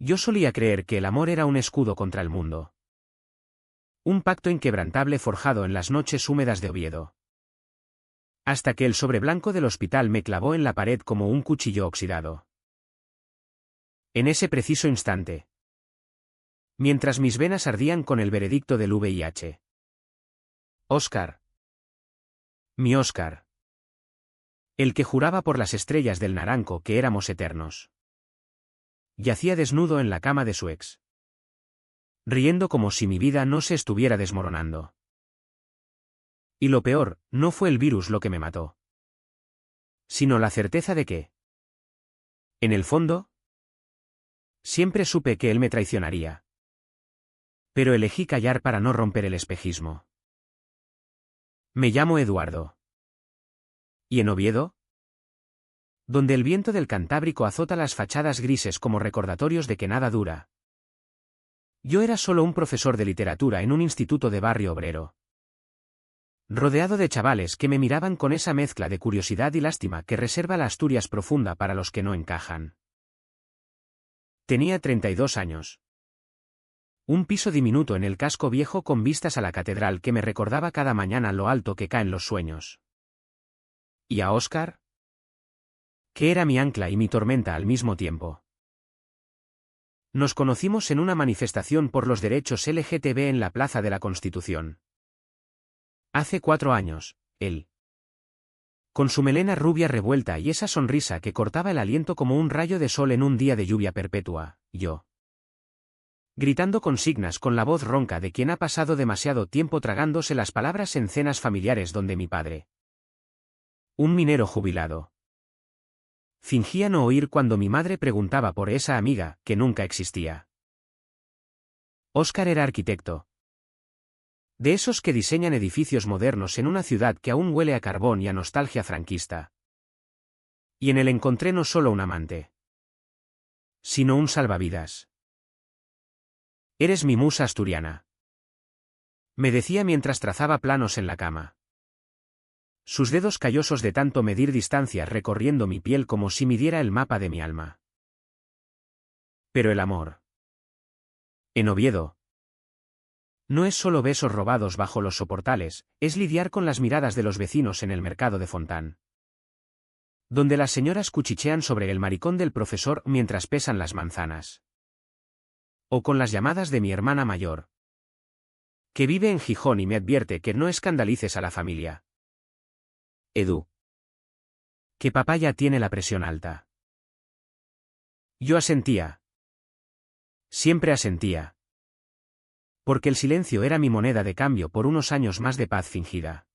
Yo solía creer que el amor era un escudo contra el mundo. Un pacto inquebrantable forjado en las noches húmedas de Oviedo. Hasta que el sobreblanco del hospital me clavó en la pared como un cuchillo oxidado. En ese preciso instante. Mientras mis venas ardían con el veredicto del VIH. Óscar. Mi Óscar. El que juraba por las estrellas del naranco que éramos eternos. Yacía desnudo en la cama de su ex. Riendo como si mi vida no se estuviera desmoronando. Y lo peor, no fue el virus lo que me mató. Sino la certeza de que, en el fondo, siempre supe que él me traicionaría. Pero elegí callar para no romper el espejismo. Me llamo Eduardo. ¿Y en Oviedo? Donde el viento del Cantábrico azota las fachadas grises como recordatorios de que nada dura. Yo era solo un profesor de literatura en un instituto de barrio obrero. Rodeado de chavales que me miraban con esa mezcla de curiosidad y lástima que reserva la Asturias profunda para los que no encajan. Tenía 32 años. Un piso diminuto en el casco viejo con vistas a la catedral que me recordaba cada mañana lo alto que caen los sueños. ¿Y a Óscar? Que era mi ancla y mi tormenta al mismo tiempo. Nos conocimos en una manifestación por los derechos LGTB en la Plaza de la Constitución. Hace 4 años, él. Con su melena rubia revuelta y esa sonrisa que cortaba el aliento como un rayo de sol en un día de lluvia perpetua, yo. Gritando consignas con la voz ronca de quien ha pasado demasiado tiempo tragándose las palabras en cenas familiares donde mi padre. Un minero jubilado. Fingía no oír cuando mi madre preguntaba por esa amiga, que nunca existía. Óscar era arquitecto. De esos que diseñan edificios modernos en una ciudad que aún huele a carbón y a nostalgia franquista. Y en él encontré no solo un amante, sino un salvavidas. Eres mi musa asturiana. Me decía mientras trazaba planos en la cama. Sus dedos callosos de tanto medir distancias recorriendo mi piel como si midiera el mapa de mi alma. Pero el amor. En Oviedo. No es solo besos robados bajo los soportales, es lidiar con las miradas de los vecinos en el mercado de Fontán. Donde las señoras cuchichean sobre el maricón del profesor mientras pesan las manzanas. O con las llamadas de mi hermana mayor. Que vive en Gijón y me advierte que no escandalices a la familia. Edu. Que papá ya tiene la presión alta. Yo asentía. Siempre asentía. Porque el silencio era mi moneda de cambio por unos años más de paz fingida.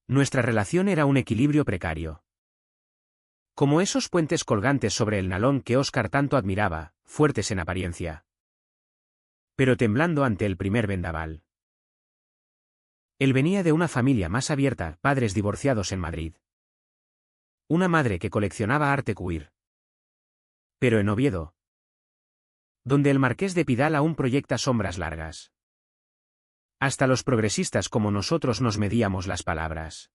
Nuestra relación era un equilibrio precario. Como esos puentes colgantes sobre el nalón que Óscar tanto admiraba, fuertes en apariencia. Pero temblando ante el primer vendaval. Él venía de una familia más abierta, padres divorciados en Madrid. Una madre que coleccionaba arte queer. Pero en Oviedo. Donde el marqués de Pidal aún proyecta sombras largas. Hasta los progresistas como nosotros nos medíamos las palabras.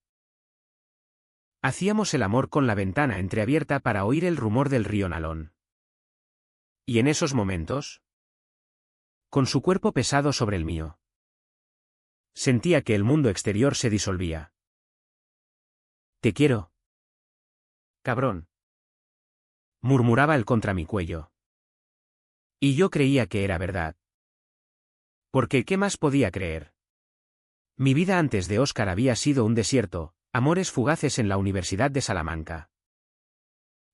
Hacíamos el amor con la ventana entreabierta para oír el rumor del río Nalón. Y en esos momentos, con su cuerpo pesado sobre el mío, sentía que el mundo exterior se disolvía. Te quiero. Cabrón. Murmuraba él contra mi cuello. Y yo creía que era verdad. Porque ¿qué más podía creer? Mi vida antes de Óscar había sido un desierto, amores fugaces en la Universidad de Salamanca.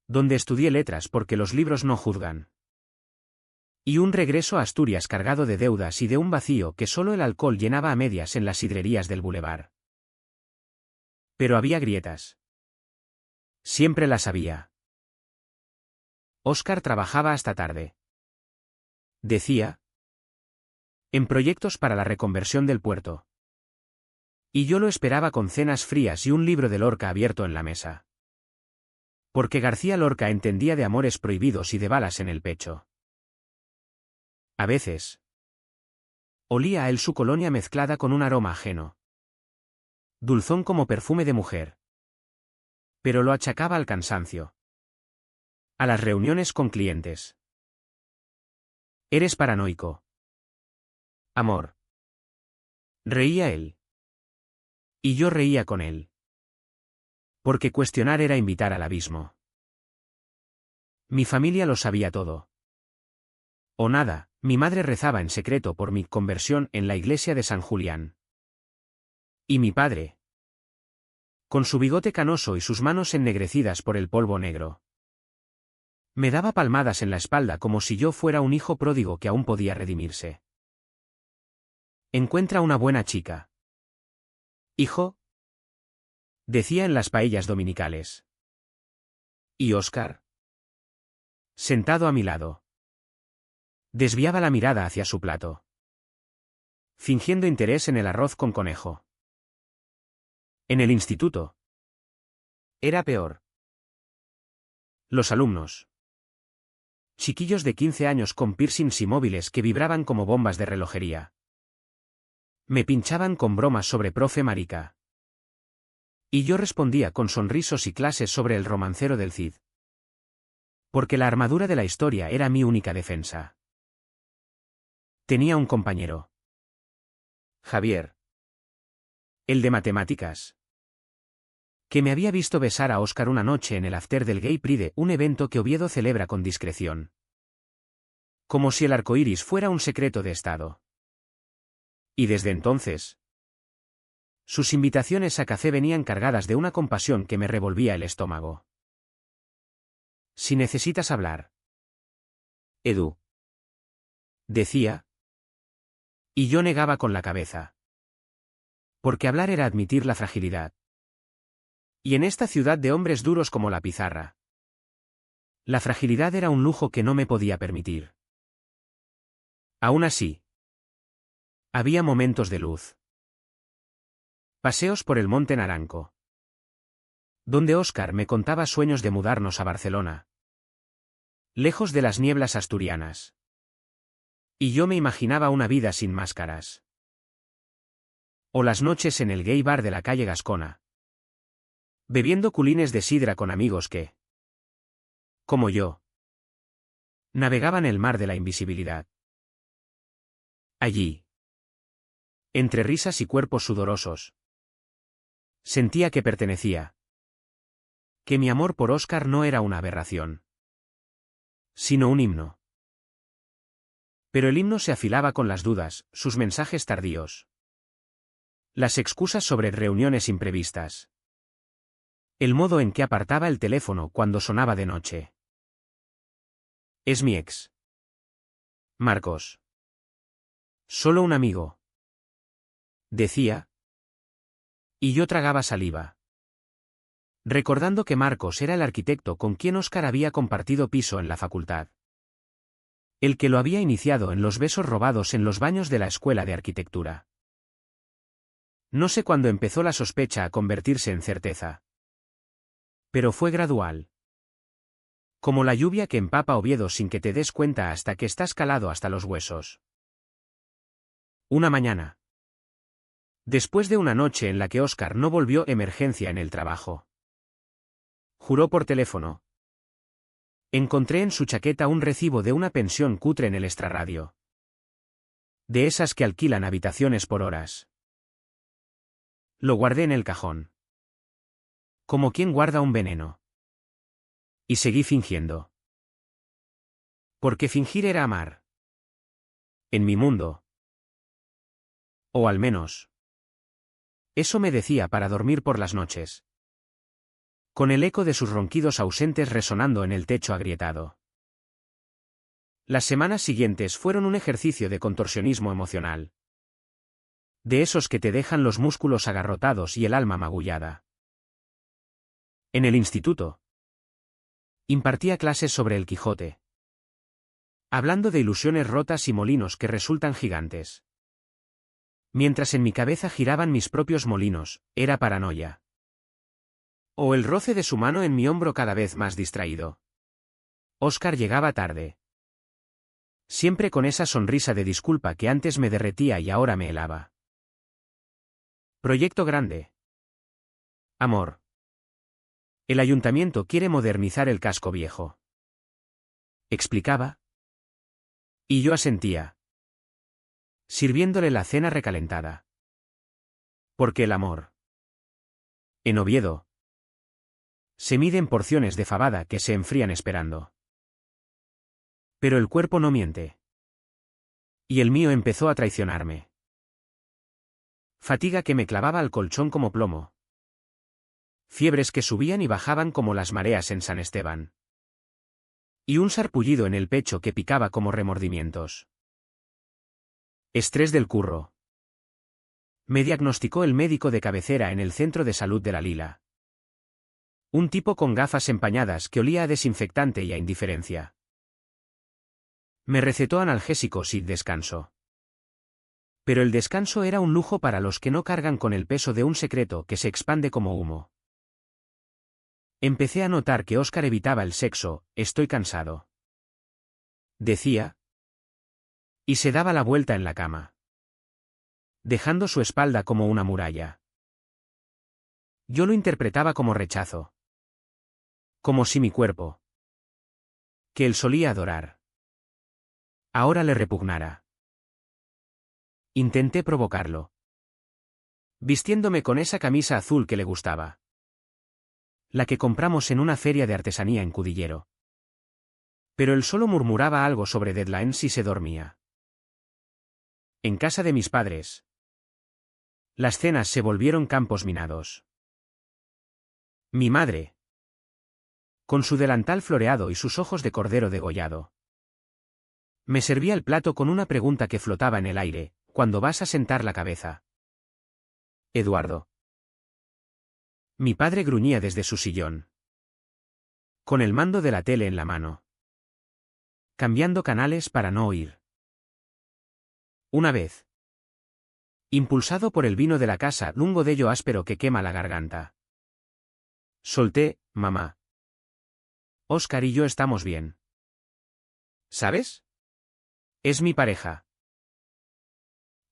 Donde estudié letras porque los libros no juzgan. Y un regreso a Asturias cargado de deudas y de un vacío que solo el alcohol llenaba a medias en las sidrerías del bulevar. Pero había grietas. Siempre las había. Óscar trabajaba hasta tarde. Decía. En proyectos para la reconversión del puerto. Y yo lo esperaba con cenas frías y un libro de Lorca abierto en la mesa. Porque García Lorca entendía de amores prohibidos y de balas en el pecho. A veces. Olía a él su colonia mezclada con un aroma ajeno. Dulzón como perfume de mujer. Pero lo achacaba al cansancio. A las reuniones con clientes. Eres paranoico. Amor. Reía él. Y yo reía con él. Porque cuestionar era invitar al abismo. Mi familia lo sabía todo. O nada, mi madre rezaba en secreto por mi conversión en la iglesia de San Julián. Y mi padre, con su bigote canoso y sus manos ennegrecidas por el polvo negro, me daba palmadas en la espalda como si yo fuera un hijo pródigo que aún podía redimirse. Encuentra una buena chica. Hijo, decía en las paellas dominicales. ¿Y Óscar? Sentado a mi lado. Desviaba la mirada hacia su plato, fingiendo interés en el arroz con conejo. En el instituto. Era peor. Los alumnos. Chiquillos de 15 años con piercings y móviles que vibraban como bombas de relojería. Me pinchaban con bromas sobre profe marica. Y yo respondía con sonrisos y clases sobre el romancero del Cid. Porque la armadura de la historia era mi única defensa. Tenía un compañero. Javier. El de matemáticas. Que me había visto besar a Óscar una noche en el after del Gay Pride, un evento que Oviedo celebra con discreción. Como si el arco iris fuera un secreto de Estado. Y desde entonces, sus invitaciones a café venían cargadas de una compasión que me revolvía el estómago. Si necesitas hablar. Edu. Decía. Y yo negaba con la cabeza. Porque hablar era admitir la fragilidad. Y en esta ciudad de hombres duros como la pizarra, la fragilidad era un lujo que no me podía permitir. Aún así, había momentos de luz. Paseos por el Monte Naranco, donde Óscar me contaba sueños de mudarnos a Barcelona, lejos de las nieblas asturianas. Y yo me imaginaba una vida sin máscaras. O las noches en el gay bar de la calle Gascona, bebiendo culines de sidra con amigos que, como yo, navegaban el mar de la invisibilidad. Allí, entre risas y cuerpos sudorosos, sentía que pertenecía. Que mi amor por Óscar no era una aberración, sino un himno. Pero el himno se afilaba con las dudas, sus mensajes tardíos, las excusas sobre reuniones imprevistas, el modo en que apartaba el teléfono cuando sonaba de noche. Es mi ex. Marcos. Solo un amigo. Decía. Y yo tragaba saliva. Recordando que Marcos era el arquitecto con quien Óscar había compartido piso en la facultad. El que lo había iniciado en los besos robados en los baños de la escuela de arquitectura. No sé cuándo empezó la sospecha a convertirse en certeza. Pero fue gradual. Como la lluvia que empapa Oviedo sin que te des cuenta hasta que estás calado hasta los huesos. Una mañana. Después de una noche en la que Óscar no volvió emergencia en el trabajo. Juró por teléfono. Encontré en su chaqueta un recibo de una pensión cutre en el extrarradio. De esas que alquilan habitaciones por horas. Lo guardé en el cajón. Como quien guarda un veneno. Y seguí fingiendo. Porque fingir era amar. En mi mundo. O al menos. Eso me decía para dormir por las noches. Con el eco de sus ronquidos ausentes resonando en el techo agrietado. Las semanas siguientes fueron un ejercicio de contorsionismo emocional. De esos que te dejan los músculos agarrotados y el alma magullada. En el instituto. Impartía clases sobre el Quijote. Hablando de ilusiones rotas y molinos que resultan gigantes. Mientras en mi cabeza giraban mis propios molinos, era paranoia. O el roce de su mano en mi hombro cada vez más distraído. Óscar llegaba tarde. Siempre con esa sonrisa de disculpa que antes me derretía y ahora me helaba. Proyecto grande. Amor. El ayuntamiento quiere modernizar el casco viejo. Explicaba. Y yo asentía, sirviéndole la cena recalentada. Porque el amor, en Oviedo, se mide en porciones de fabada que se enfrían esperando. Pero el cuerpo no miente. Y el mío empezó a traicionarme. Fatiga que me clavaba al colchón como plomo. Fiebres que subían y bajaban como las mareas en San Esteban. Y un sarpullido en el pecho que picaba como remordimientos. Estrés del curro. Me diagnosticó el médico de cabecera en el centro de salud de La Lila. Un tipo con gafas empañadas que olía a desinfectante y a indiferencia. Me recetó analgésicos y descanso. Pero el descanso era un lujo para los que no cargan con el peso de un secreto que se expande como humo. Empecé a notar que Óscar evitaba el sexo. Estoy cansado, decía, y se daba la vuelta en la cama, dejando su espalda como una muralla. Yo lo interpretaba como rechazo. Como si mi cuerpo, que él solía adorar, ahora le repugnara. Intenté provocarlo, vistiéndome con esa camisa azul que le gustaba. La que compramos en una feria de artesanía en Cudillero. Pero él solo murmuraba algo sobre deadlines y se dormía. En casa de mis padres, las cenas se volvieron campos minados. Mi madre, con su delantal floreado y sus ojos de cordero degollado, me servía el plato con una pregunta que flotaba en el aire: ¿cuándo vas a sentar la cabeza, Eduardo? Mi padre gruñía desde su sillón, con el mando de la tele en la mano, cambiando canales para no oír. Una vez, impulsado por el vino de la casa, un godello áspero que quema la garganta, solté: mamá, Óscar y yo estamos bien. ¿Sabes? Es mi pareja.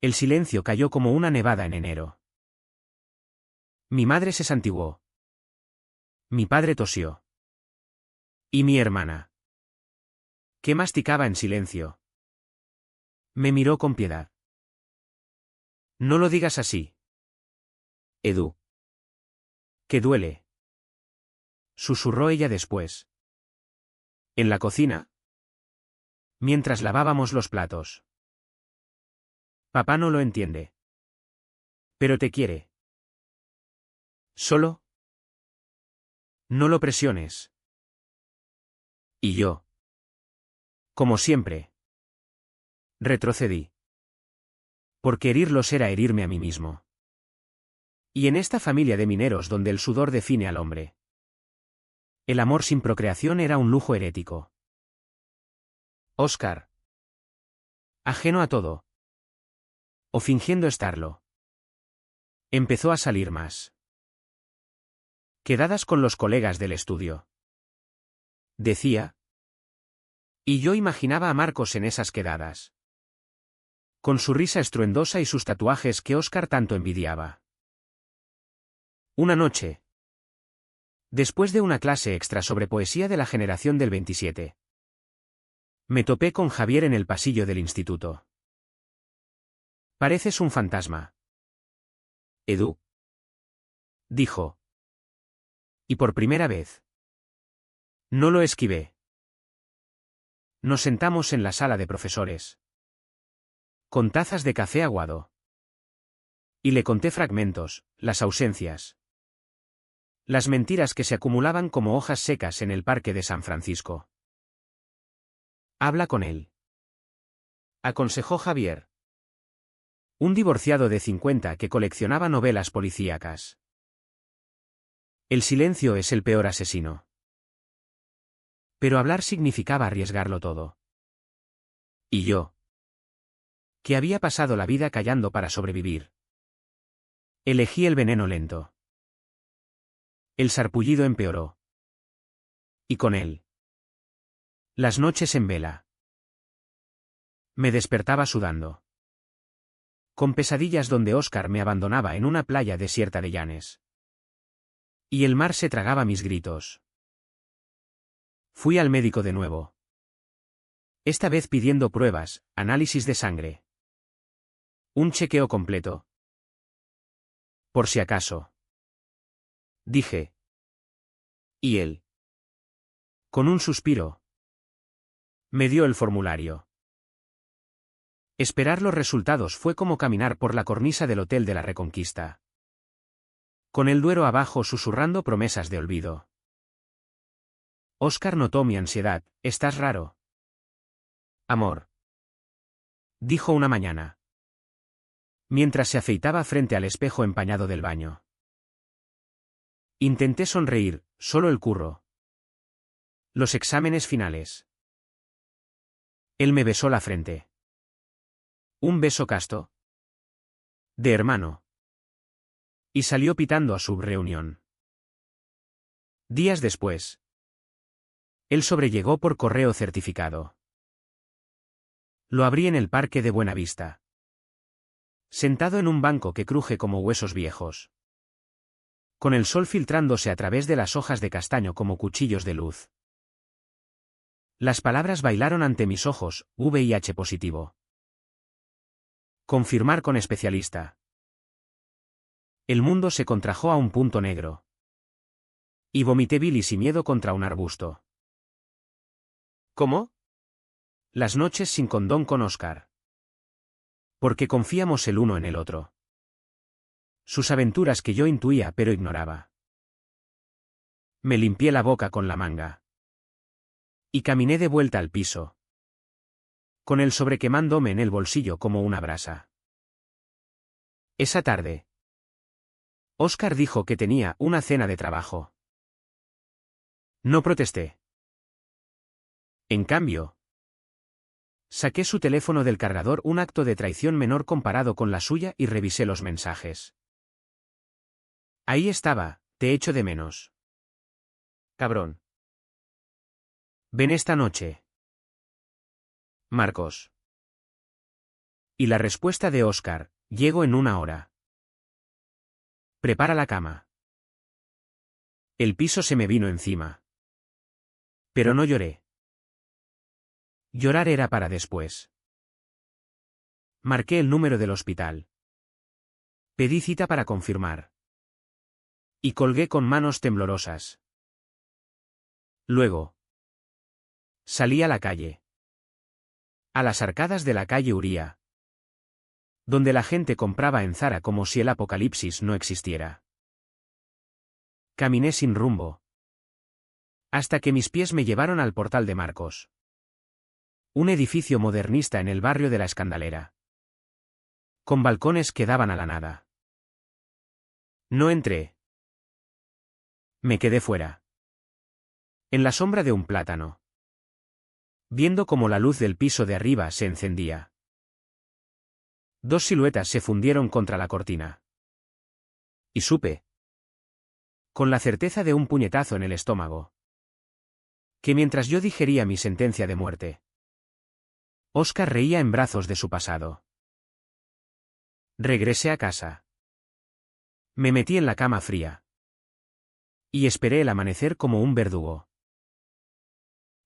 El silencio cayó como una nevada en enero. Mi madre se santiguó. Mi padre tosió. Y mi hermana, que masticaba en silencio, me miró con piedad. No lo digas así, Edu. Que duele, susurró ella después. En la cocina, mientras lavábamos los platos. Papá no lo entiende. Pero te quiere. Solo, no lo presiones. Y yo, como siempre, retrocedí. Porque herirlos era herirme a mí mismo. Y en esta familia de mineros donde el sudor define al hombre, el amor sin procreación era un lujo herético. Óscar, ajeno a todo, o fingiendo estarlo, empezó a salir más. Quedadas con los colegas del estudio, decía. Y yo imaginaba a Marcos en esas quedadas, con su risa estruendosa y sus tatuajes que Óscar tanto envidiaba. Una noche, después de una clase extra sobre poesía de la generación del 27, me topé con Javier en el pasillo del instituto. Pareces un fantasma, Edu, dijo. Y por primera vez, no lo esquivé. Nos sentamos en la sala de profesores, con tazas de café aguado. Y le conté fragmentos, las ausencias, las mentiras que se acumulaban como hojas secas en el parque de San Francisco. Habla con él, aconsejó Javier. Un divorciado de 50 que coleccionaba novelas policíacas. El silencio es el peor asesino. Pero hablar significaba arriesgarlo todo. Y yo, que había pasado la vida callando para sobrevivir, elegí el veneno lento. El sarpullido empeoró. Y con él, las noches en vela. Me despertaba sudando, con pesadillas donde Óscar me abandonaba en una playa desierta de Llanes. Y el mar se tragaba mis gritos. Fui al médico de nuevo. Esta vez pidiendo pruebas, análisis de sangre. Un chequeo completo. Por si acaso. Dije. ¿Y él? Con un suspiro. Me dio el formulario. Esperar los resultados fue como caminar por la cornisa del Hotel de la Reconquista. Con el Duero abajo susurrando promesas de olvido. Óscar notó mi ansiedad. «Estás raro». «Amor», dijo una mañana, mientras se afeitaba frente al espejo empañado del baño. Intenté sonreír, solo el curro. Los exámenes finales. Él me besó la frente. Un beso casto. De hermano. Y salió pitando a su reunión. Días después. El sobre llegó por correo certificado. Lo abrí en el parque de Buenavista. Sentado en un banco que cruje como huesos viejos. Con el sol filtrándose a través de las hojas de castaño como cuchillos de luz. Las palabras bailaron ante mis ojos, VIH positivo. Confirmar con especialista. El mundo se contrajo a un punto negro. Y vomité bilis y miedo contra un arbusto. ¿Cómo? Las noches sin condón con Óscar. Porque confiamos el uno en el otro. Sus aventuras que yo intuía pero ignoraba. Me limpié la boca con la manga. Y caminé de vuelta al piso. Con el sobre quemándome en el bolsillo como una brasa. Esa tarde. Óscar dijo que tenía una cena de trabajo. No protesté. En cambio, saqué su teléfono del cargador, un acto de traición menor comparado con la suya, y revisé los mensajes. Ahí estaba: te echo de menos. Cabrón. Ven esta noche. Marcos. Y la respuesta de Óscar: llego en 1 hora. Prepara la cama. El piso se me vino encima. Pero no lloré. Llorar era para después. Marqué el número del hospital. Pedí cita para confirmar. Y colgué con manos temblorosas. Luego. Salí a la calle. A las arcadas de la calle Uría. Donde la gente compraba en Zara como si el apocalipsis no existiera. Caminé sin rumbo. Hasta que mis pies me llevaron al portal de Marcos. Un edificio modernista en el barrio de La Escandalera. Con balcones que daban a la nada. No entré. Me quedé fuera. En la sombra de un plátano. Viendo cómo la luz del piso de arriba se encendía. 2 siluetas se fundieron contra la cortina. Y supe, con la certeza de un puñetazo en el estómago, que mientras yo digería mi sentencia de muerte, Óscar reía en brazos de su pasado. Regresé a casa. Me metí en la cama fría. Y esperé el amanecer como un verdugo.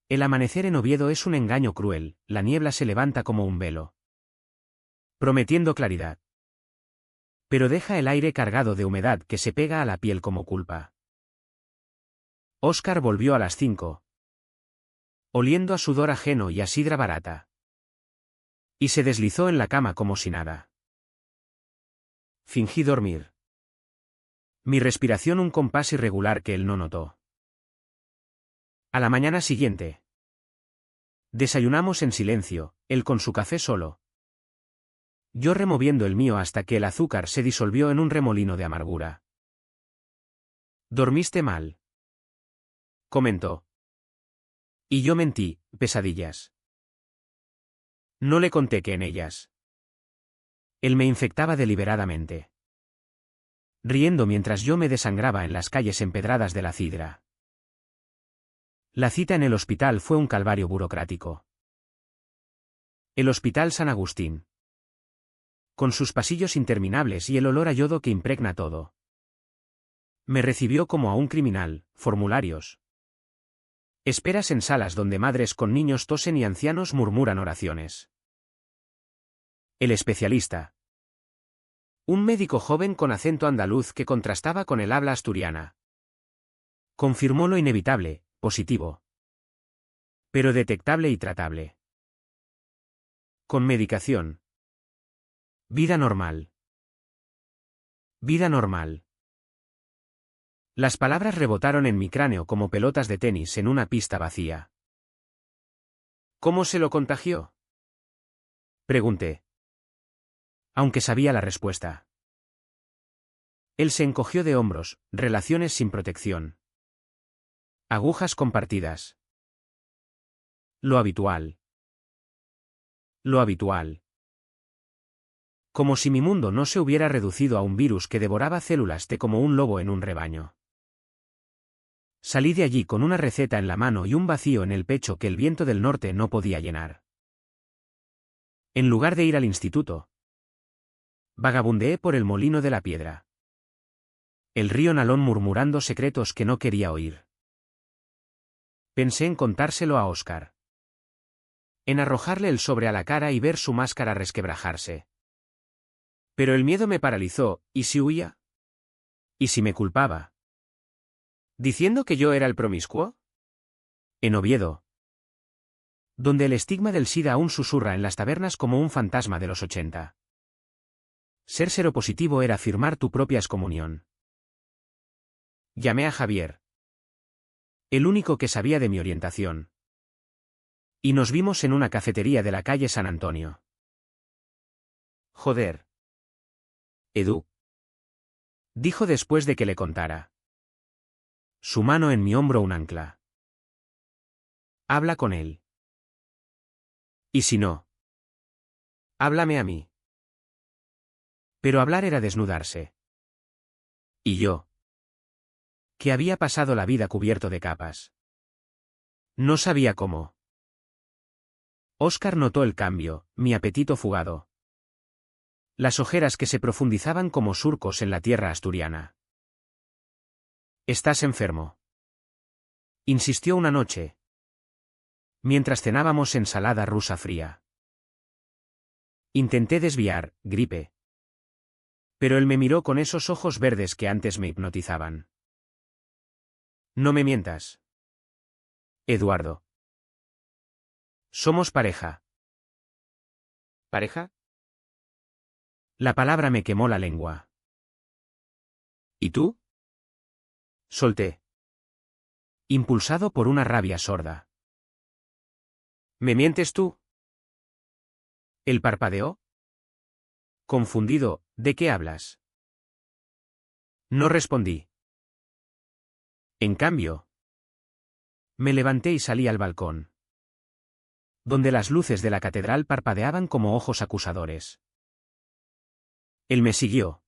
El amanecer en Oviedo es un engaño cruel, la niebla se levanta como un velo, prometiendo claridad. Pero deja el aire cargado de humedad que se pega a la piel como culpa. Óscar volvió a las 5. Oliendo a sudor ajeno y a sidra barata. Y se deslizó en la cama como si nada. Fingí dormir. Mi respiración un compás irregular que él no notó. A la mañana siguiente. Desayunamos en silencio, él con su café solo. Yo removiendo el mío hasta que el azúcar se disolvió en un remolino de amargura. «¿Dormiste mal?», comentó. Y yo mentí: pesadillas. No le conté que en ellas. Él me infectaba deliberadamente. Riendo mientras yo me desangraba en las calles empedradas de la Cidra. La cita en el hospital fue un calvario burocrático. El Hospital San Agustín. Con sus pasillos interminables y el olor a yodo que impregna todo. Me recibió como a un criminal: formularios, Esperas en salas donde madres con niños tosen y ancianos murmuran oraciones. El especialista. Un médico joven con acento andaluz que contrastaba con el habla asturiana. Confirmó lo inevitable, positivo. Pero detectable y tratable. Con medicación. Vida normal. Vida normal. Las palabras rebotaron en mi cráneo como pelotas de tenis en una pista vacía. ¿Cómo se lo contagió? Pregunté. Aunque sabía la respuesta. Él se encogió de hombros, relaciones sin protección. Agujas compartidas. Lo habitual. Lo habitual. Como si mi mundo no se hubiera reducido a un virus que devoraba células T como un lobo en un rebaño. Salí de allí con una receta en la mano y un vacío en el pecho que el viento del norte no podía llenar. En lugar de ir al instituto, vagabundeé por el molino de la piedra. El río Nalón murmurando secretos que no quería oír. Pensé en contárselo a Óscar. En arrojarle el sobre a la cara y ver su máscara resquebrajarse. Pero el miedo me paralizó, ¿y si huía? ¿Y si me culpaba? ¿Diciendo que yo era el promiscuo? En Oviedo, donde el estigma del SIDA aún susurra en las tabernas como un fantasma de los 80. Ser seropositivo era firmar tu propia excomunión. Llamé a Javier, el único que sabía de mi orientación. Y nos vimos en una cafetería de la calle San Antonio. Joder. Edu. Dijo después de que le contara. Su mano en mi hombro un ancla. Habla con él. ¿Y si no? Háblame a mí. Pero hablar era desnudarse. ¿Y yo? Que había pasado la vida cubierto de capas. No sabía cómo. Óscar notó el cambio, mi apetito fugado. Las ojeras que se profundizaban como surcos en la tierra asturiana. ¿Estás enfermo? Insistió una noche, mientras cenábamos ensalada rusa fría. Intenté desviar, gripe. Pero él me miró con esos ojos verdes que antes me hipnotizaban. No me mientas. Eduardo. Somos pareja. ¿Pareja? La palabra me quemó la lengua. ¿Y tú? Solté. Impulsado por una rabia sorda. ¿Me mientes tú? Él parpadeó. Confundido, ¿de qué hablas? No respondí. En cambio, me levanté y salí al balcón, donde las luces de la catedral parpadeaban como ojos acusadores. Él me siguió,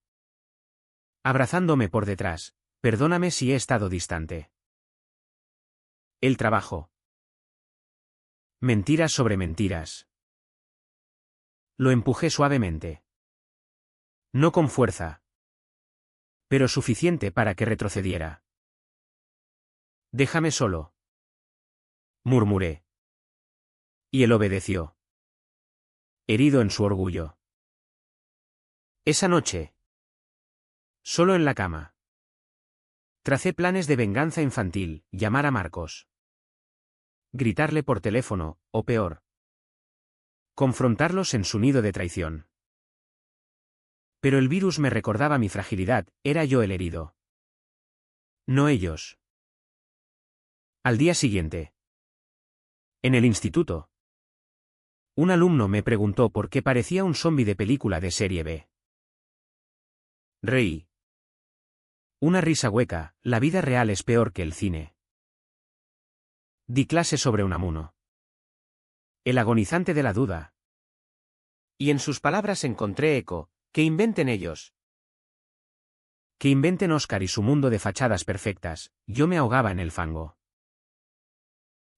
abrazándome por detrás. Perdóname si he estado distante. El trabajo. Mentiras sobre mentiras. Lo empujé suavemente. No con fuerza, pero suficiente para que retrocediera. Déjame solo, murmuré. Y él obedeció, herido en su orgullo. Esa noche, solo en la cama, tracé planes de venganza infantil, llamar a Marcos. Gritarle por teléfono, o peor, confrontarlos en su nido de traición. Pero el virus me recordaba mi fragilidad, era yo el herido. No ellos. Al día siguiente, en el instituto, un alumno me preguntó por qué parecía un zombi de película de serie B. Reí. Una risa hueca, la vida real es peor que el cine. Di clase sobre Unamuno. El agonizante de la duda. Y en sus palabras encontré eco, que inventen ellos. Que inventen Óscar y su mundo de fachadas perfectas, yo me ahogaba en el fango.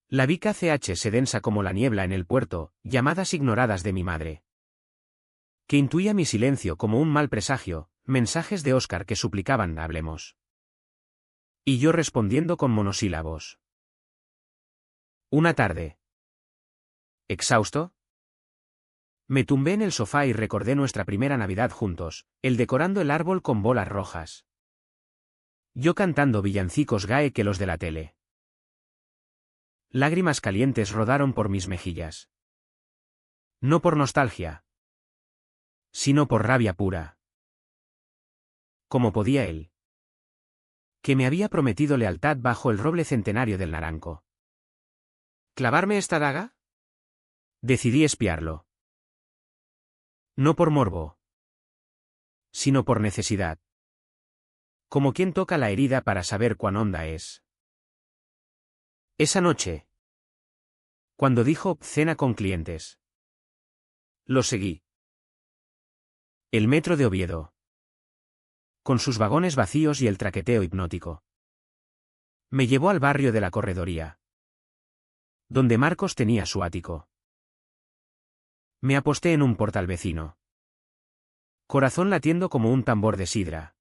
La vi KCH se densa como la niebla en el puerto, llamadas ignoradas de mi madre. Que intuía mi silencio como un mal presagio, mensajes de Óscar que suplicaban hablemos. Y yo respondiendo con monosílabos. Una tarde. ¿Exhausto? Me tumbé en el sofá y recordé nuestra primera Navidad juntos, él decorando el árbol con bolas rojas. Yo cantando villancicos gae que los de la tele. Lágrimas calientes rodaron por mis mejillas. No por nostalgia, sino por rabia pura. ¿Cómo podía él? Que me había prometido lealtad bajo el roble centenario del naranco. ¿Clavarme esta daga? Decidí espiarlo. No por morbo, sino por necesidad. Como quien toca la herida para saber cuán honda es. Esa noche, cuando dijo cena con clientes, lo seguí. El metro de Oviedo, con sus vagones vacíos y el traqueteo hipnótico, me llevó al barrio de la Corredoría, donde Marcos tenía su ático. Me aposté en un portal vecino, corazón latiendo como un tambor de sidra,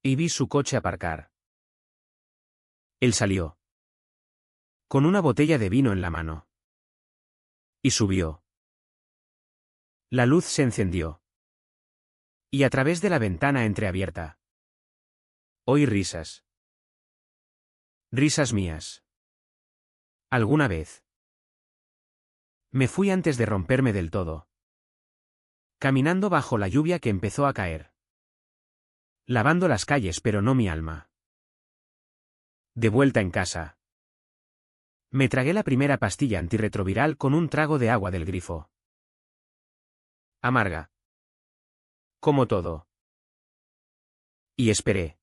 y vi su coche aparcar. Él salió, con una botella de vino en la mano, y subió. La luz se encendió, y a través de la ventana entreabierta oí risas. Risas mías. ¿Alguna vez? Me fui antes de romperme del todo, caminando bajo la lluvia que empezó a caer, lavando las calles pero no mi alma. De vuelta en casa, me tragué la primera pastilla antirretroviral con un trago de agua del grifo. Amarga. Como todo. Y esperé.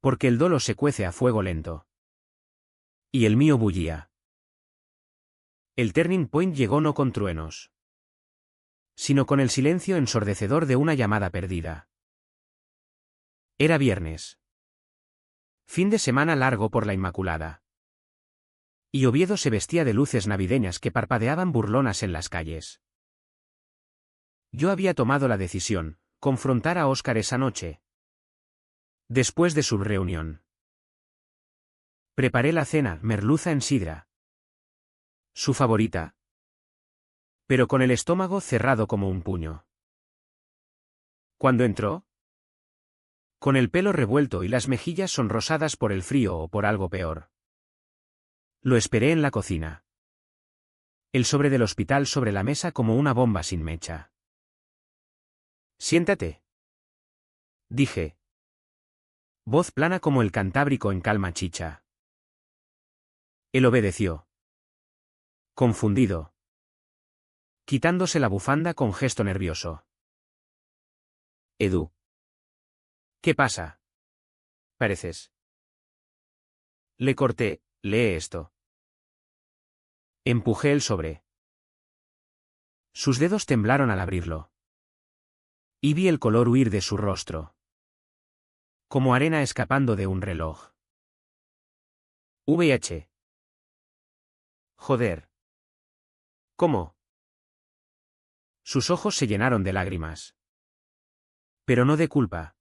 Porque el dolo se cuece a fuego lento. Y el mío bullía. El turning point llegó no con truenos, sino con el silencio ensordecedor de una llamada perdida. Era viernes. Fin de semana largo por la Inmaculada. Y Oviedo se vestía de luces navideñas que parpadeaban burlonas en las calles. Yo había tomado la decisión, confrontar a Óscar esa noche. Después de su reunión. Preparé la cena, merluza en sidra. Su favorita. Pero con el estómago cerrado como un puño. Cuando entró, con el pelo revuelto y las mejillas sonrosadas por el frío o por algo peor, lo esperé en la cocina. El sobre del hospital sobre la mesa como una bomba sin mecha. Siéntate, dije. Voz plana como el cantábrico en calma chicha. Él obedeció. Confundido. Quitándose la bufanda con gesto nervioso. Edu. ¿Qué pasa? Pareces. Le corté, lee esto. Empujé el sobre. Sus dedos temblaron al abrirlo. Y vi el color huir de su rostro. Como arena escapando de un reloj. VH. Joder. ¿Cómo? Sus ojos se llenaron de lágrimas. Pero no de culpa,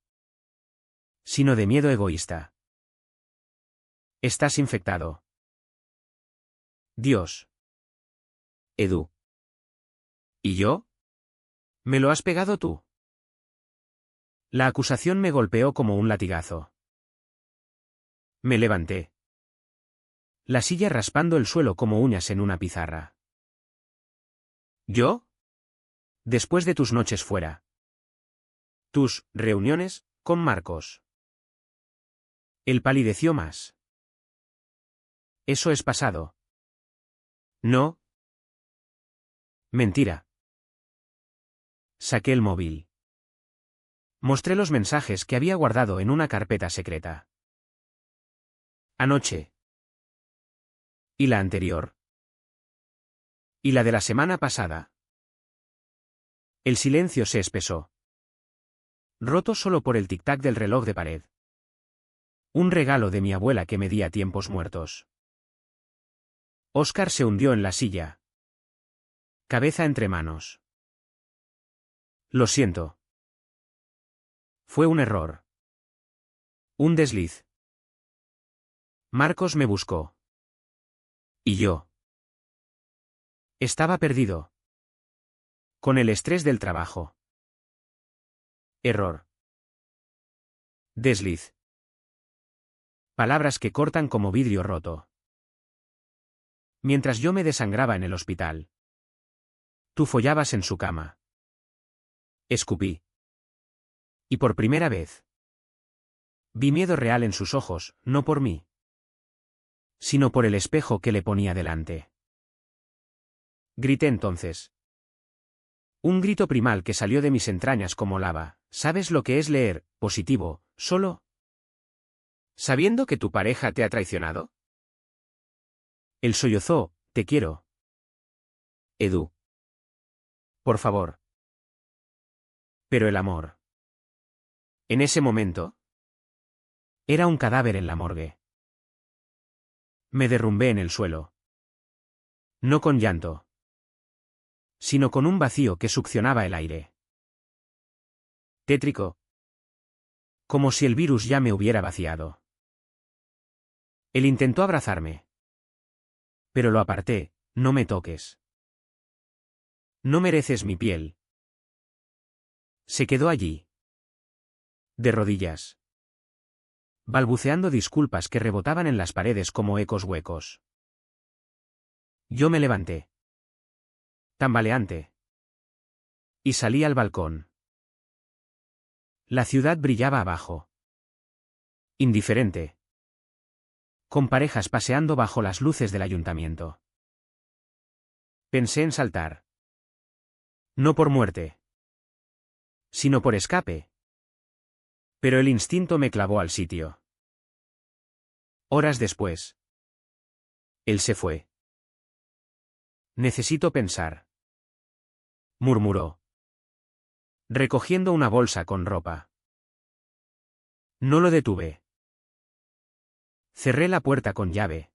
sino de miedo egoísta. Estás infectado. Dios. Edu. ¿Y yo? ¿Me lo has pegado tú? La acusación me golpeó como un latigazo. Me levanté. La silla raspando el suelo como uñas en una pizarra. ¿Yo? Después de tus noches fuera. Tus reuniones con Marcos. Él palideció más. Eso es pasado. No. Mentira. Saqué el móvil. Mostré los mensajes que había guardado en una carpeta secreta. Anoche. ¿Y la anterior? ¿Y la de la semana pasada? El silencio se espesó. Roto solo por el tic-tac del reloj de pared. Un regalo de mi abuela que medía tiempos muertos. Óscar se hundió en la silla. Cabeza entre manos. Lo siento. Fue un error. Un desliz. Marcos me buscó. Y yo. Estaba perdido. Con el estrés del trabajo. Error. Desliz. Palabras que cortan como vidrio roto. Mientras yo me desangraba en el hospital. Tú follabas en su cama. Escupí. Y por primera vez. Vi miedo real en sus ojos, no por mí. Sino por el espejo que le ponía delante. Grité entonces. Un grito primal que salió de mis entrañas como lava. ¿Sabes lo que es leer, positivo, solo? ¿Sabiendo que tu pareja te ha traicionado? Él sollozó, te quiero. Edu. Por favor. Pero el amor. En ese momento. Era un cadáver en la morgue. Me derrumbé en el suelo. No con llanto. Sino con un vacío que succionaba el aire. Tétrico. Como si el virus ya me hubiera vaciado. Él intentó abrazarme. Pero lo aparté, no me toques. No mereces mi piel. Se quedó allí. De rodillas. Balbuceando disculpas que rebotaban en las paredes como ecos huecos. Yo me levanté. Tambaleante. Y salí al balcón. La ciudad brillaba abajo. Indiferente. Con parejas paseando bajo las luces del ayuntamiento. Pensé en saltar. No por muerte. Sino por escape. Pero el instinto me clavó al sitio. Horas después. Él se fue. Necesito pensar. Murmuró. Recogiendo una bolsa con ropa. No lo detuve. Cerré la puerta con llave.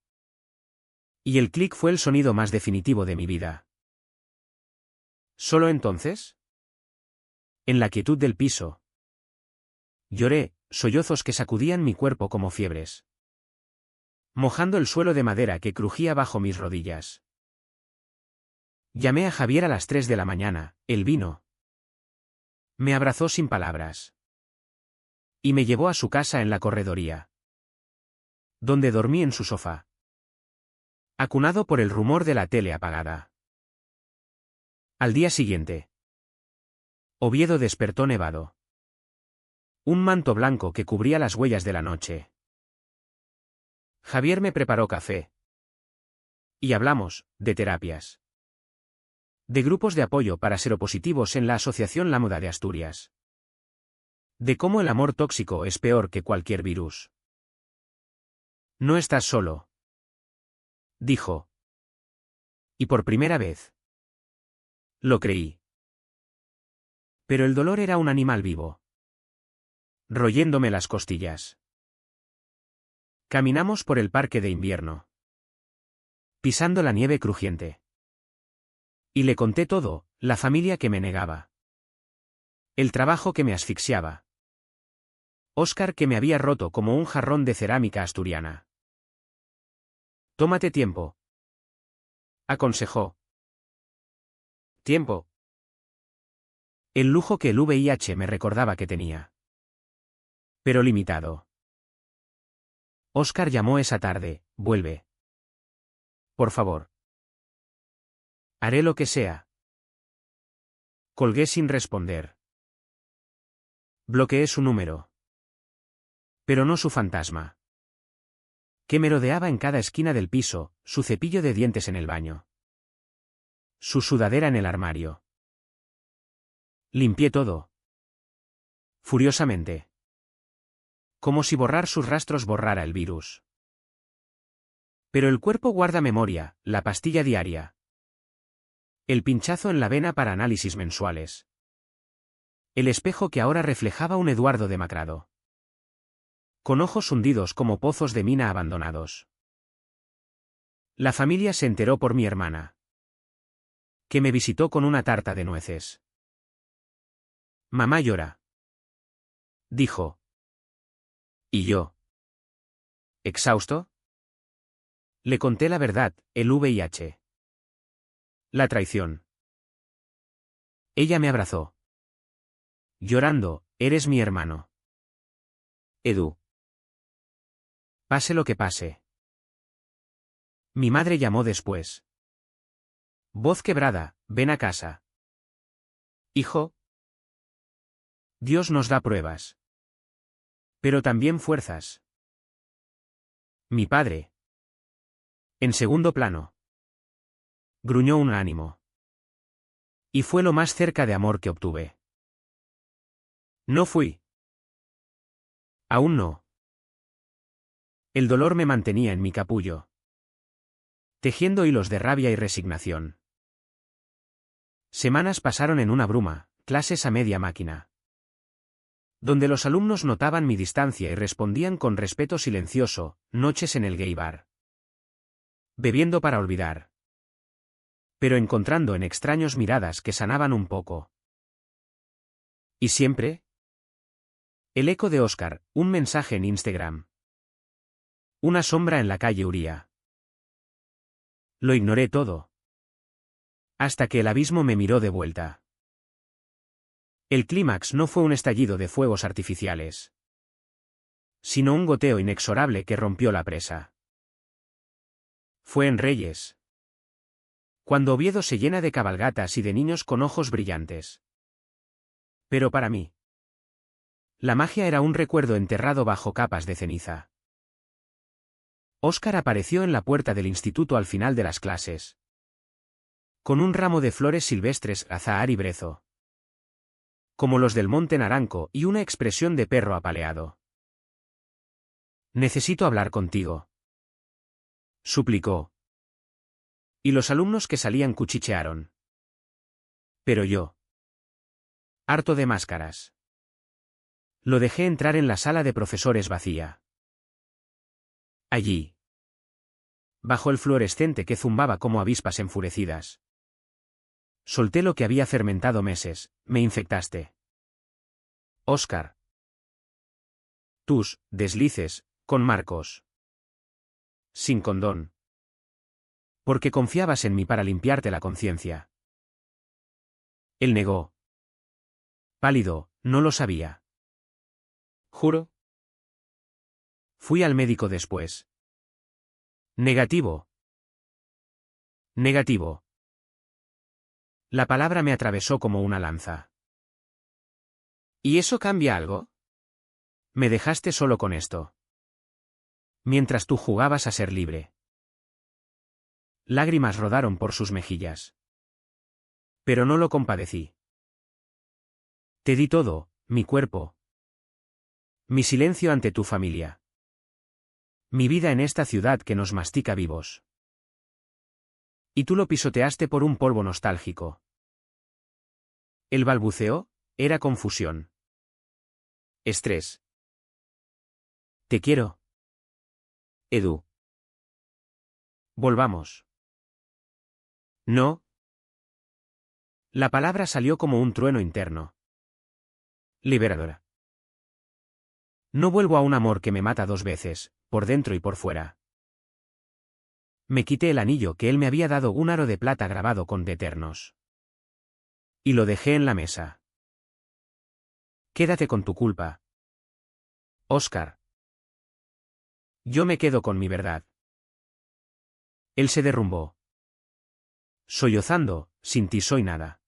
Y el clic fue el sonido más definitivo de mi vida. ¿Solo entonces? En la quietud del piso. Lloré, sollozos que sacudían mi cuerpo como fiebres. Mojando el suelo de madera que crujía bajo mis rodillas. Llamé a Javier a las 3 de la mañana, él vino. Me abrazó sin palabras. Y me llevó a su casa en la corredoría. Donde dormí en su sofá. Acunado por el rumor de la tele apagada. Al día siguiente. Oviedo despertó nevado. Un manto blanco que cubría las huellas de la noche. Javier me preparó café. Y hablamos, de terapias. De grupos de apoyo para seropositivos en la Asociación La Muda de Asturias. De cómo el amor tóxico es peor que cualquier virus. No estás solo. Dijo. Y por primera vez. Lo creí. Pero el dolor era un animal vivo. Royéndome las costillas. Caminamos por el parque de invierno. Pisando la nieve crujiente. Y le conté todo, la familia que me negaba. El trabajo que me asfixiaba. Óscar que me había roto como un jarrón de cerámica asturiana. Tómate tiempo. Aconsejó. Tiempo. El lujo que el VIH me recordaba que tenía. Pero limitado. Óscar llamó esa tarde, vuelve. Por favor. Haré lo que sea. Colgué sin responder. Bloqueé su número. Pero no su fantasma. Que merodeaba en cada esquina del piso, su cepillo de dientes en el baño. Su sudadera en el armario. Limpié todo. Furiosamente. Como si borrar sus rastros borrara el virus. Pero el cuerpo guarda memoria, la pastilla diaria. El pinchazo en la vena para análisis mensuales. El espejo que ahora reflejaba un Eduardo demacrado. Con ojos hundidos como pozos de mina abandonados. La familia se enteró por mi hermana. Que me visitó con una tarta de nueces. Mamá llora. Dijo. ¿Y yo? ¿Exhausto? Le conté la verdad, el VIH. La traición. Ella me abrazó. Llorando, eres mi hermano. Edu. Pase lo que pase. Mi madre llamó después. Voz quebrada, ven a casa. Hijo. Dios nos da pruebas. Pero también fuerzas. Mi padre. En segundo plano. Gruñó un ánimo. Y fue lo más cerca de amor que obtuve. No fui. Aún no. El dolor me mantenía en mi capullo, tejiendo hilos de rabia y resignación. Semanas pasaron en una bruma, clases a media máquina, donde los alumnos notaban mi distancia y respondían con respeto silencioso, noches en el gay bar. Bebiendo para olvidar. Pero encontrando en extraños miradas que sanaban un poco. ¿Y siempre? El eco de Óscar, un mensaje en Instagram. Una sombra en la calle Uría. Lo ignoré todo. Hasta que el abismo me miró de vuelta. El clímax no fue un estallido de fuegos artificiales, sino un goteo inexorable que rompió la presa. Fue en Reyes, cuando Oviedo se llena de cabalgatas y de niños con ojos brillantes. Pero para mí, la magia era un recuerdo enterrado bajo capas de ceniza. Óscar apareció en la puerta del instituto al final de las clases, con un ramo de flores silvestres, azahar y brezo, como los del Monte Naranco, y una expresión de perro apaleado. Necesito hablar contigo, suplicó. Y los alumnos que salían cuchichearon. Pero yo, harto de máscaras, lo dejé entrar en la sala de profesores vacía. Allí, bajo el fluorescente que zumbaba como avispas enfurecidas, solté lo que había fermentado meses: me infectaste. Óscar. Tus deslices, con Marcos. Sin condón. Porque confiabas en mí para limpiarte la conciencia. Él negó. Pálido, no lo sabía. ¿Juro? Fui al médico después. Negativo. Negativo. La palabra me atravesó como una lanza. ¿Y eso cambia algo? Me dejaste solo con esto, mientras tú jugabas a ser libre. Lágrimas rodaron por sus mejillas. Pero no lo compadecí. Te di todo, mi cuerpo. Mi silencio ante tu familia. Mi vida en esta ciudad que nos mastica vivos. Y tú lo pisoteaste por un polvo nostálgico. El balbuceo era confusión. Estrés. Te quiero. Edu. Volvamos. No. La palabra salió como un trueno interno. Liberadora. No vuelvo a un amor que me mata dos veces, por dentro y por fuera. Me quité el anillo que él me había dado, un aro de plata grabado con de eternos. Y lo dejé en la mesa. Quédate con tu culpa, Óscar. Yo me quedo con mi verdad. Él se derrumbó. Sollozando: sin ti soy nada.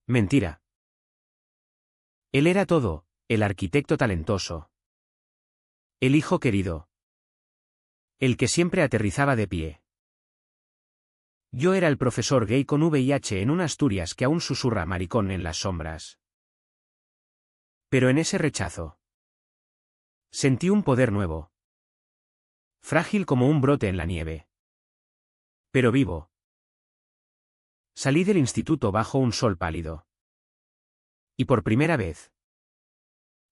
Mentira. Él era todo: el arquitecto talentoso, el hijo querido, el que siempre aterrizaba de pie. Yo era el profesor gay con VIH en una Asturias que aún susurra maricón en las sombras. Pero en ese rechazo sentí un poder nuevo, frágil como un brote en la nieve, pero vivo. Salí del instituto bajo un sol pálido. Y por primera vez,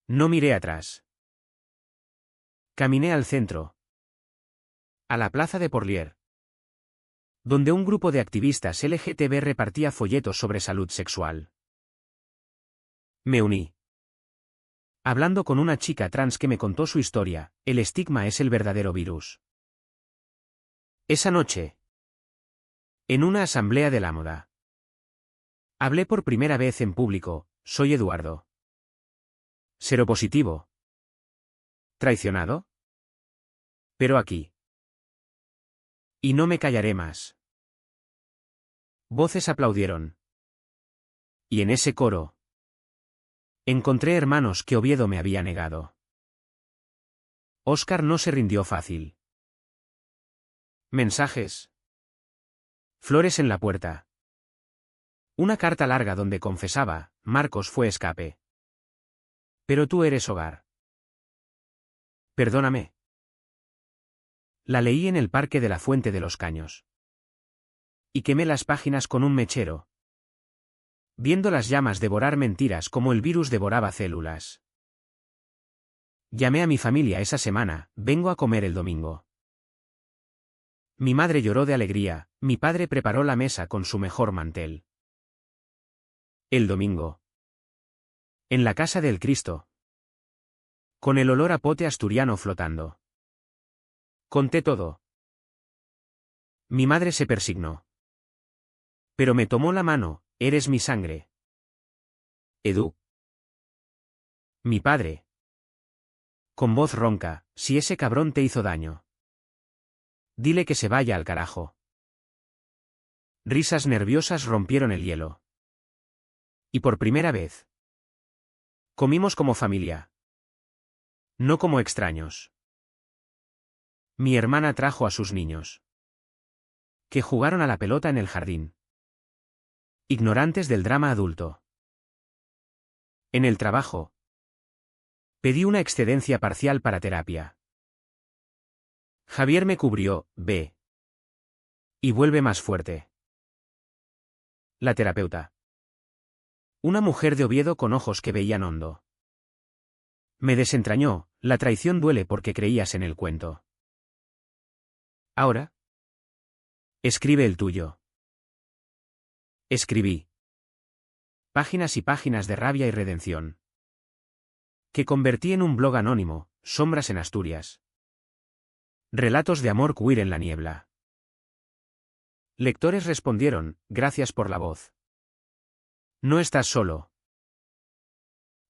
no miré atrás. Caminé al centro, a la plaza de Porlier, donde un grupo de activistas LGTB repartía folletos sobre salud sexual. Me uní. Hablando con una chica trans que me contó su historia: el estigma es el verdadero virus. Esa noche. En una asamblea de la moda. Hablé por primera vez en público, soy Eduardo. Seropositivo. ¿Traicionado? Pero aquí. Y no me callaré más. Voces aplaudieron. Y en ese coro. Encontré hermanos que Oviedo me había negado. Óscar no se rindió fácil. Mensajes. Flores en la puerta. Una carta larga donde confesaba, Marcos fue escape. Pero tú eres hogar. Perdóname. La leí en el parque de la Fuente de los Caños. Y quemé las páginas con un mechero. Viendo las llamas devorar mentiras como el virus devoraba células. Llamé a mi familia esa semana, vengo a comer el domingo. Mi madre lloró de alegría, mi padre preparó la mesa con su mejor mantel. El domingo. En la casa del Cristo. Con el olor a pote asturiano flotando. Conté todo. Mi madre se persignó. Pero me tomó la mano, eres mi sangre. Edu. Mi padre. Con voz ronca, si ese cabrón te hizo daño. Dile que se vaya al carajo. Risas nerviosas rompieron el hielo. Y por primera vez. Comimos como familia. No como extraños. Mi hermana trajo a sus niños. Que jugaron a la pelota en el jardín. Ignorantes del drama adulto. En el trabajo. Pedí una excedencia parcial para terapia. Javier me cubrió, ve. Y vuelve más fuerte. La terapeuta. Una mujer de Oviedo con ojos que veían hondo. Me desentrañó, la traición duele porque creías en el cuento. Ahora. Escribe el tuyo. Escribí. Páginas y páginas de rabia y redención. Que convertí en un blog anónimo, Sombras en Asturias. Relatos de amor queer en la niebla. Lectores respondieron, gracias por la voz. No estás solo.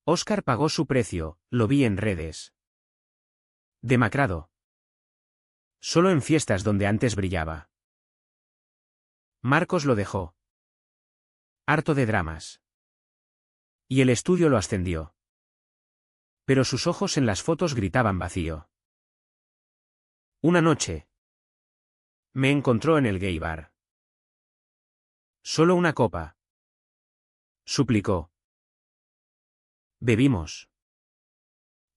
Óscar pagó su precio, lo vi en redes. Demacrado. Solo en fiestas donde antes brillaba. Marcos lo dejó. Harto de dramas. Y el estudio lo ascendió. Pero sus ojos en las fotos gritaban vacío. Una noche. Me encontró en el gay bar. Solo una copa. Suplicó. Bebimos.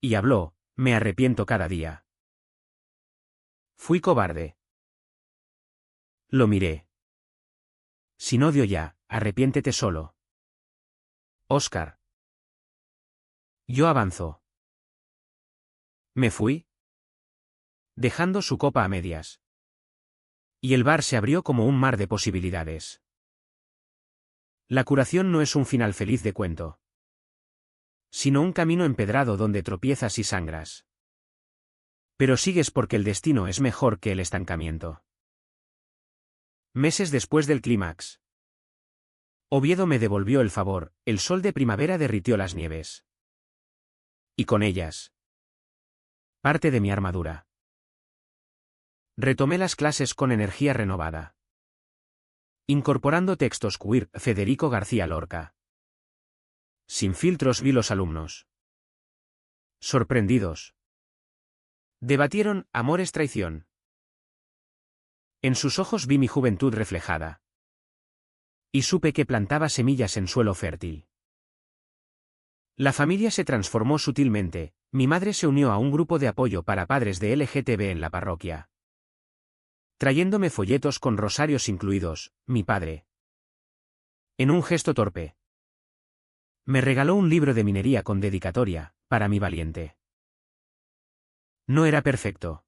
Y habló, me arrepiento cada día. Fui cobarde. Lo miré. Sin odio ya, arrepiéntete solo. Óscar. Yo avanzó. Me fui. Dejando su copa a medias. Y el bar se abrió como un mar de posibilidades. La curación no es un final feliz de cuento. Sino un camino empedrado donde tropiezas y sangras. Pero sigues porque el destino es mejor que el estancamiento. Meses después del clímax. Oviedo me devolvió el favor, el sol de primavera derritió las nieves. Y con ellas. Parte de mi armadura. Retomé las clases con energía renovada. Incorporando textos queer, Federico García Lorca. Sin filtros vi los alumnos. Sorprendidos. Debatieron, amor es traición. En sus ojos vi mi juventud reflejada. Y supe que plantaba semillas en suelo fértil. La familia se transformó sutilmente, mi madre se unió a un grupo de apoyo para padres de LGTB en la parroquia. Trayéndome folletos con rosarios incluidos, mi padre. En un gesto torpe. Me regaló un libro de minería con dedicatoria, para mi valiente. No era perfecto.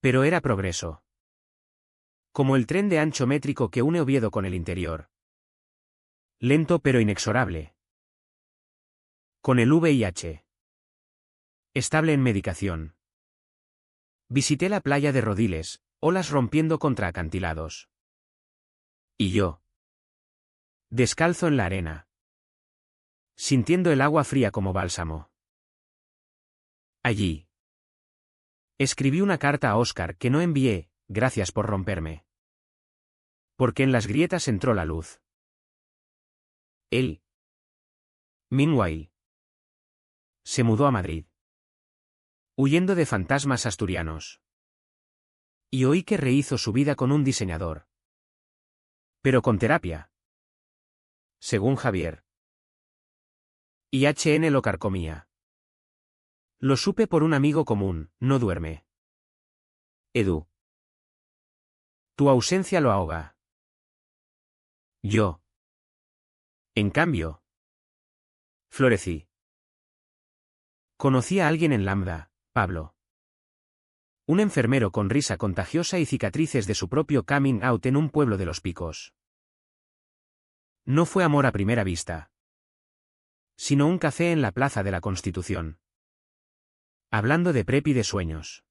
Pero era progreso. Como el tren de ancho métrico que une Oviedo con el interior. Lento pero inexorable. Con el VIH. Estable en medicación. Visité la playa de Rodiles, olas rompiendo contra acantilados. Y yo, descalzo en la arena, sintiendo el agua fría como bálsamo. Allí. Escribí una carta a Oscar que no envié, gracias por romperme. Porque en las grietas entró la luz. Él. Meanwhile. Se mudó a Madrid. Huyendo de fantasmas asturianos. Y oí que rehizo su vida con un diseñador. Pero con terapia. Según Javier. Y HN lo carcomía. Lo supe por un amigo común, no duerme. Edu. Tu ausencia lo ahoga. Yo. En cambio. Florecí. Conocí a alguien en Lambda, Pablo. Un enfermero con risa contagiosa y cicatrices de su propio coming out en un pueblo de Los Picos. No fue amor a primera vista. Sino un café en la Plaza de la Constitución. Hablando de prep y de sueños.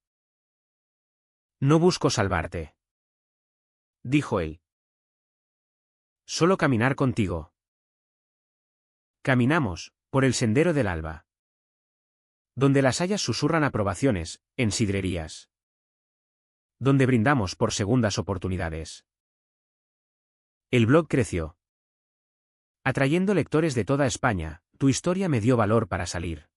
No busco salvarte. Dijo él. Solo caminar contigo. Caminamos, por el sendero del alba. Donde las hayas susurran aprobaciones, en sidrerías. Donde brindamos por segundas oportunidades. El blog creció. Atrayendo lectores de toda España, tu historia me dio valor para salir.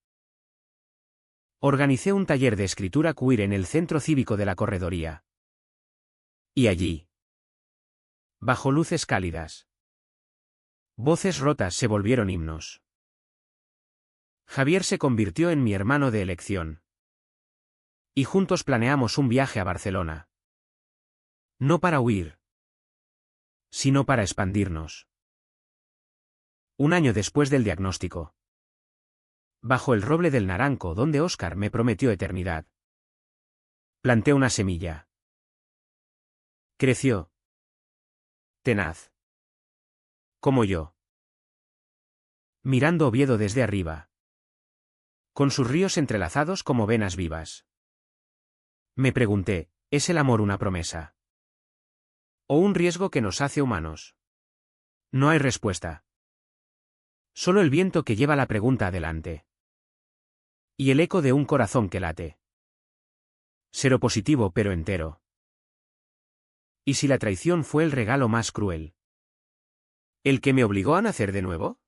Organicé un taller de escritura queer en el centro cívico de la corredoría. Y allí. Bajo luces cálidas. Voces rotas se volvieron himnos. Javier se convirtió en mi hermano de elección. Y juntos planeamos un viaje a Barcelona. No para huir. Sino para expandirnos. Un año después del diagnóstico. Bajo el roble del naranco donde Oscar me prometió eternidad. Planté una semilla. Creció. Tenaz. Como yo. Mirando Oviedo desde arriba. Con sus ríos entrelazados como venas vivas. Me pregunté, ¿es el amor una promesa? ¿O un riesgo que nos hace humanos? No hay respuesta. Solo el viento que lleva la pregunta adelante. Y el eco de un corazón que late. Seropositivo pero entero. ¿Y si la traición fue el regalo más cruel? ¿El que me obligó a nacer de nuevo?